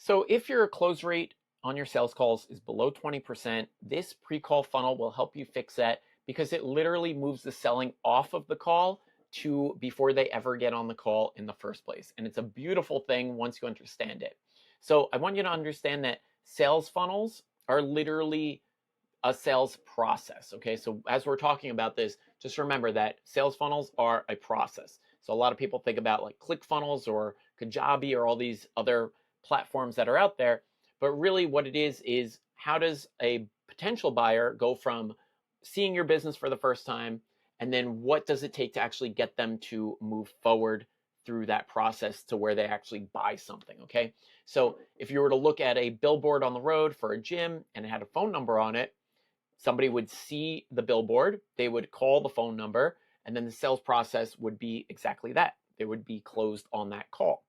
So if your close rate on your sales calls is below 20%, this pre-call funnel will help you fix that because it literally moves the selling off of the call to before they ever get on the call in the first place. And it's a beautiful thing once you understand it. So I want you to understand that sales funnels are literally a sales process. Okay, so as we're talking about this, just remember that sales funnels are a process. So a lot of people think about like ClickFunnels or Kajabi or all these other platforms that are out there, but really what it is how does a potential buyer go from seeing your business for the first time, and then what does it take to actually get them to move forward through that process to where they actually buy something. Okay, so if you were to look at a billboard on the road for a gym and it had a phone number on it, somebody would see the billboard, they would call the phone number, and then the sales process would be exactly that. They would be closed on that call.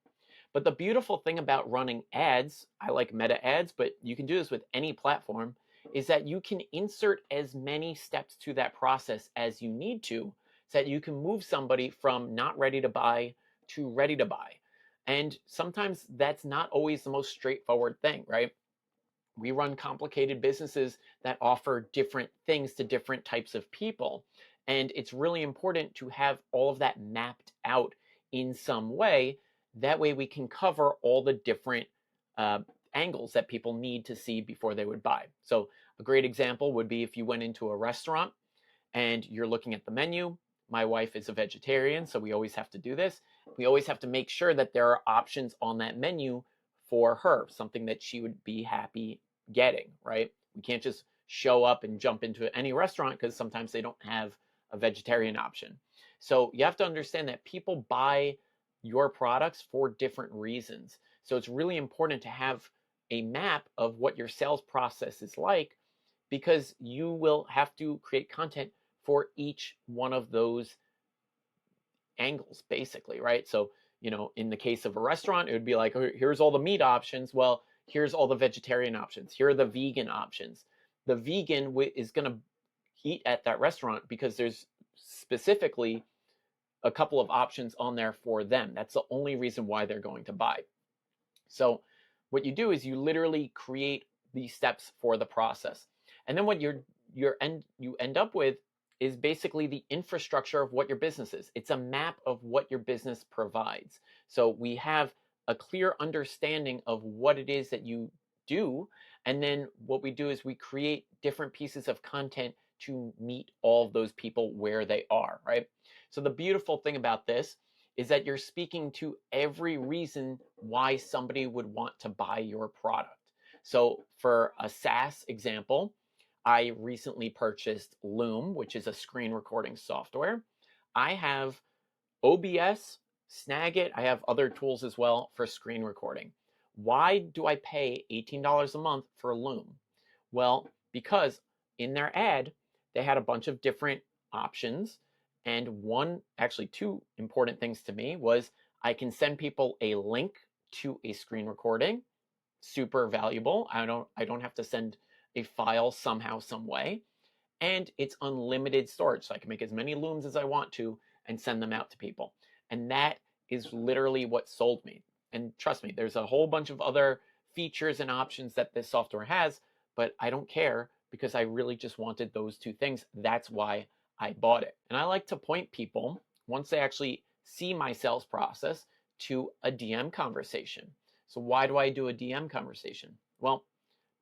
But the beautiful thing about running ads, I like meta ads, but you can do this with any platform, is that you can insert as many steps to that process as you need to, so that you can move somebody from not ready to buy to ready to buy. And sometimes that's not always the most straightforward thing, right? We run complicated businesses that offer different things to different types of people. And it's really important to have all of that mapped out in some way. That way we can cover all the different uh, angles that people need to see before they would buy. So a great example would be if you went into a restaurant and you're looking at the menu. My wife is a vegetarian, so we always have to do this. We always have to make sure that there are options on that menu for her, something that she would be happy getting, right? We can't just show up and jump into any restaurant because sometimes they don't have a vegetarian option. So you have to understand that people buy your products for different reasons. So it's really important to have a map of what your sales process is like, because you will have to create content for each one of those angles, basically, right? So, in the case of a restaurant, it would be like, "Oh, here's all the meat options. Well, here's all the vegetarian options. Here are the vegan options." The vegan is going to eat at that restaurant because there's specifically a couple of options on there for them. That's the only reason why they're going to buy. So, what you do is you literally create these steps for the process. And then what you end up with is basically the infrastructure of what your business is. It's a map of what your business provides. So we have a clear understanding of what it is that you do. And then what we do is we create different pieces of content to meet all of those people where they are, right? So the beautiful thing about this is that you're speaking to every reason why somebody would want to buy your product. So for a SaaS example, I recently purchased Loom, which is a screen recording software. I have OBS, Snagit, I have other tools as well for screen recording. Why do I pay $18 a month for Loom? Well, because in their ad, they had a bunch of different options. And one, actually two important things to me was I can send people a link to a screen recording. Super valuable. I don't have to send a file somehow, some way. And it's unlimited storage. So I can make as many looms as I want to and send them out to people. And that is literally what sold me. And trust me, there's a whole bunch of other features and options that this software has, but I don't care because I really just wanted those two things. That's why I bought it. And I like to point people, once they actually see my sales process, to a DM conversation. So why do I do a DM conversation? Well,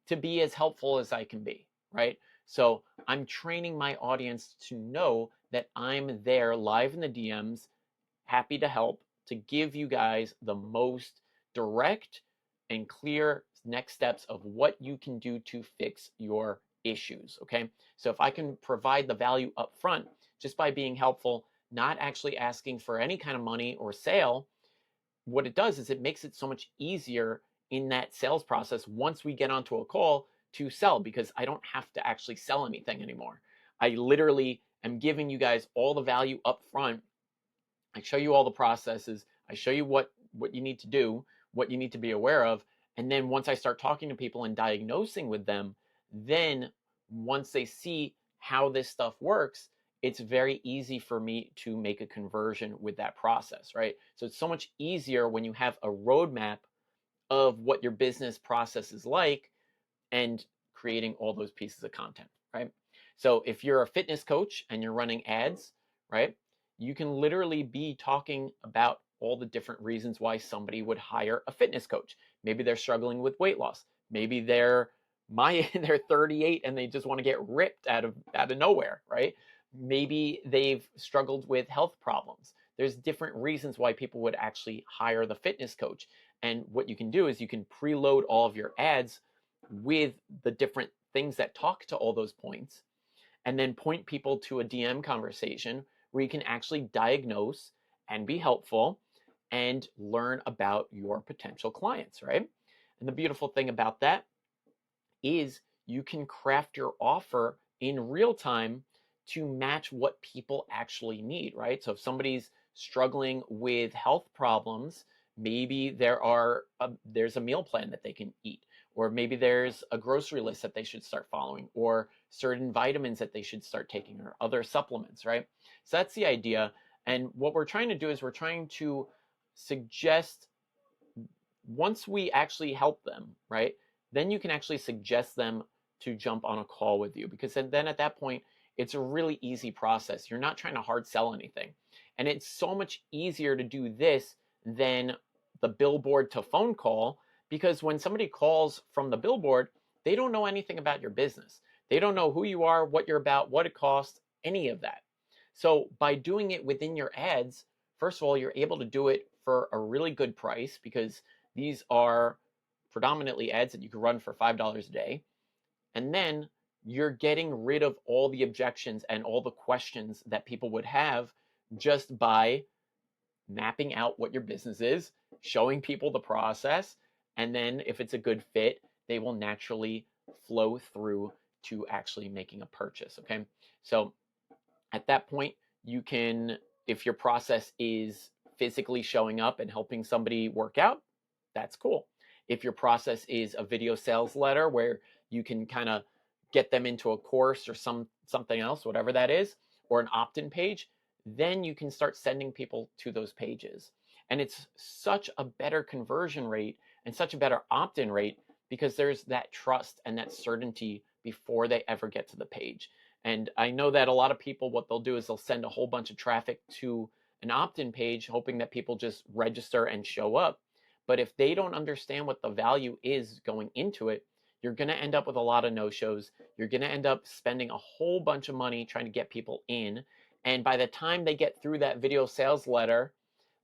to be as helpful as I can be, right? So I'm training my audience to know that I'm there live in the DMs, happy to help, to give you guys the most direct and clear next steps of what you can do to fix your issues. Okay, so if I can provide the value up front just by being helpful, not actually asking for any kind of money or sale, what it does is it makes it so much easier in that sales process once we get onto a call to sell, because I don't have to actually sell anything anymore. I literally am giving you guys all the value up front. I show you all the processes. I show you what you need to do, what you need to be aware of. And then once I start talking to people and diagnosing with them, then once they see how this stuff works, it's very easy for me to make a conversion with that process, right? So it's so much easier when you have a roadmap of what your business process is like and creating all those pieces of content, right? So if you're a fitness coach and you're running ads, right, you can literally be talking about all the different reasons why somebody would hire a fitness coach. Maybe they're struggling with weight loss. Maybe they're 38 and they just want to get ripped out of nowhere, right? Maybe they've struggled with health problems. There's different reasons why people would actually hire the fitness coach. And what you can do is you can preload all of your ads with the different things that talk to all those points, and then point people to a DM conversation where you can actually diagnose and be helpful and learn about your potential clients, right? And the beautiful thing about that is you can craft your offer in real time to match what people actually need, right? So if somebody's struggling with health problems, maybe there's a meal plan that they can eat, or maybe there's a grocery list that they should start following, or certain vitamins that they should start taking, or other supplements, right? So that's the idea. And what we're trying to do is we're trying to suggest, once we actually help them, right, then you can actually suggest them to jump on a call with you, because then at that point, it's a really easy process. You're not trying to hard sell anything. And it's so much easier to do this than the billboard to phone call, because when somebody calls from the billboard, they don't know anything about your business. They don't know who you are, what you're about, what it costs, any of that. So by doing it within your ads, first of all, you're able to do it for a really good price, because these are predominantly ads that you can run for $5 a day. And then you're getting rid of all the objections and all the questions that people would have just by mapping out what your business is, showing people the process, and then if it's a good fit, they will naturally flow through to actually making a purchase, okay? So at that point, you can, if your process is physically showing up and helping somebody work out, that's cool. If your process is a video sales letter where you can kind of get them into a course or something else, whatever that is, or an opt-in page, then you can start sending people to those pages. And it's such a better conversion rate and such a better opt-in rate, because there's that trust and that certainty before they ever get to the page. And I know that a lot of people, what they'll do is they'll send a whole bunch of traffic to an opt-in page, hoping that people just register and show up. But if they don't understand what the value is going into it, you're going to end up with a lot of no-shows. You're going to end up spending a whole bunch of money trying to get people in. And by the time they get through that video sales letter,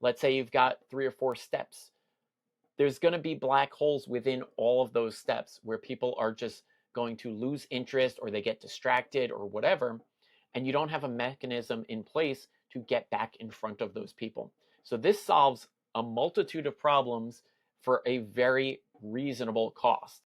let's say you've got 3 or 4 steps, there's going to be black holes within all of those steps where people are just going to lose interest, or they get distracted or whatever, and you don't have a mechanism in place to get back in front of those people. So this solves a multitude of problems for a very reasonable cost.